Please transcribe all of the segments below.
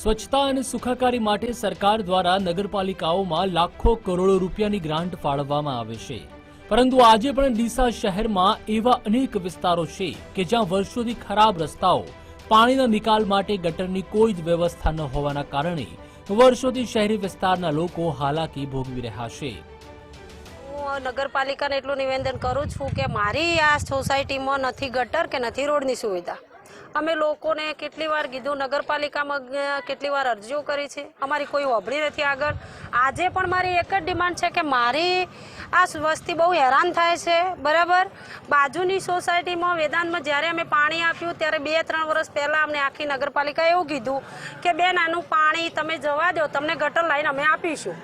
સ્વચ્છતા અને સુખાકારી માટે સરકાર દ્વારા નગરપાલિકાઓમાં લાખો કરોડો રૂપિયાની ગ્રાન્ટ ફાળવવામાં આવે છે, પરંતુ આજે પણ ડીસા શહેરમાં એવા અનેક વિસ્તારો છે કે જ્યાં વર્ષોથી ખરાબ રસ્તાઓ, પાણીના નિકાલ માટે ગટરની કોઈ જ વ્યવસ્થા ન હોવાના કારણે વર્ષોથી શહેરી વિસ્તારના લોકો હાલાકી ભોગવી રહ્યા છે। હું નગરપાલિકાને એટલું નિવેદન કરું છું કે મારી આ સોસાયટીમાં નથી ગટર કે નથી રોડની સુવિધા। અમે લોકોને કેટલી વાર કીધું, નગરપાલિકામાં કેટલી વાર અરજીઓ કરી છે, અમારી કોઈ વાપરી નથી આગળ। આજે પણ મારી એક જ ડિમાન્ડ છે કે મારી આ વસ્તી બહુ હેરાન થાય છે, બરાબર। બાજુની સોસાયટીમાં વેદાંતમાં જ્યારે અમે પાણી આપ્યું ત્યારે 2-3 વર્ષ પહેલાં અમને આખી નગરપાલિકાએ એવું કીધું કે બેન આનું પાણી તમે જવા દો, તમને ગટર લાઈન અમે આપીશું।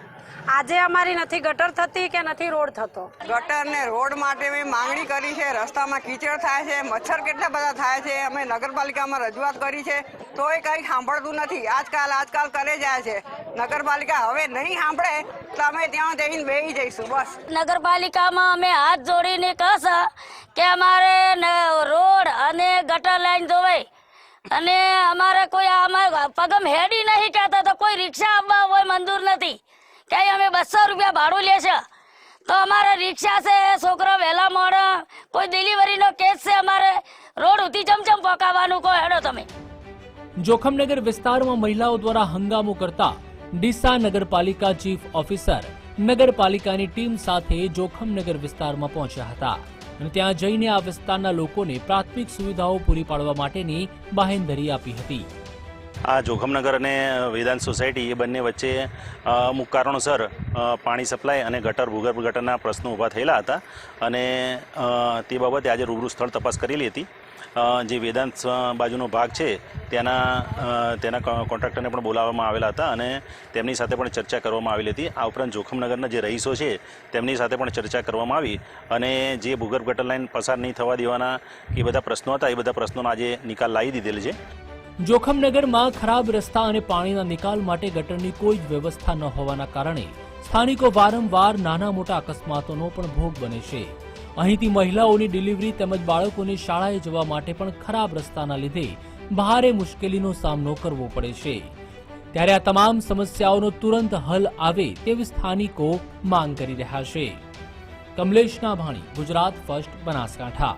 આજે અમારી નથી ગટર થતી કે નથી રોડ થતો। ગટર ને રોડ માટે મેં માંગણી કરી છે, રસ્તામાં કીચડ થાય છે, મચ્છર કેટલા બધા થાય છે। અમે નગરપાલિકામાં રજૂઆત કરી છે તોય કંઈ સાંભળતું નથી। આજકાલ કરે જાય છે। નગરપાલિકા હવે નહીં સાંભળે તો અમે ત્યાં જઈને બેસી જઈશું બસ। નગરપાલિકામાં અમે હાથ જોડીને કહેશે કે અમારે રોડ અને ગટર લાઈન જોવાય અને અમારે કોઈ અમારે પગમ હેડી નહીં કહેતા તો કોઈ રિક્ષા આવવા હોય મંજૂર નથી કે અમે 200 રૂપિયા ભાડું લે છે તો અમારે રિક્ષા છે, છોકરો વહેલા મળે, કોઈ ડિલિવરીનો કેસ છે, અમારે રોડ ઉધી ચમચમ પકાવવાનું કોઈ હેડો તમે। જોખમનગર વિસ્તારમાં મહિલાઓ દ્વારા હંગામો કરતા ડીસા નગરપાલિકા ચીફ ઓફિસર નગરપાલિકાની ટીમ સાથે જોખમનગર વિસ્તારમાં પહોંચ્યા હતા અને ત્યાં જઈને આ વિસ્તારના લોકોને પ્રાથમિક સુવિધાઓ પૂરી પાડવા માટેની બાહેંધરી આપી હતી। આ જોખમનગર અને વેદાંત સોસાયટી એ બંને વચ્ચે અમુક કારણોસર પાણી સપ્લાય અને ભૂગર્ભ ગટરના પ્રશ્નો ઊભા થયેલા હતા અને તે બાબતે આજે રૂબરૂ સ્થળ તપાસ કરેલી હતી। જે વેદાંત બાજુનો ભાગ છે તેના કોન્ટ્રાક્ટરને પણ બોલાવવામાં આવેલા હતા અને તેમની સાથે પણ ચર્ચા કરવામાં આવેલી હતી। આ ઉપરાંત જોખમનગરના જે રહીશો છે તેમની સાથે પણ ચર્ચા કરવામાં આવી અને જે ભૂગર્ભ ગટર લાઈન પસાર નહીં થવા દેવાના એ બધા પ્રશ્નો હતા, એ બધા પ્રશ્નોનો આજે નિકાલ લાવી દીધેલ છે। જોખમનગરમાં ખરાબ રસ્તા અને પાણીના નિકાલ માટે ગટરની કોઈ જ વ્યવસ્થા ન હોવાના કારણે સ્થાનિકો વારંવાર નાના મોટા અકસ્માતોનો પણ ભોગ બને છે। અહીંથી મહિલાઓની ડિલિવરી તેમજ બાળકોને શાળાએ જવા માટે પણ ખરાબ રસ્તાના લીધે ભારે મુશ્કેલીનો સામનો કરવો પડે છે। ત્યારે આ તમામ સમસ્યાઓનો તુરંત હલ આવે તેવી સ્થાનિકો માંગ કરી રહ્યા છે। કમલેશ નાભાણી, ગુજરાત ફર્સ્ટ, બનાસકાંઠા।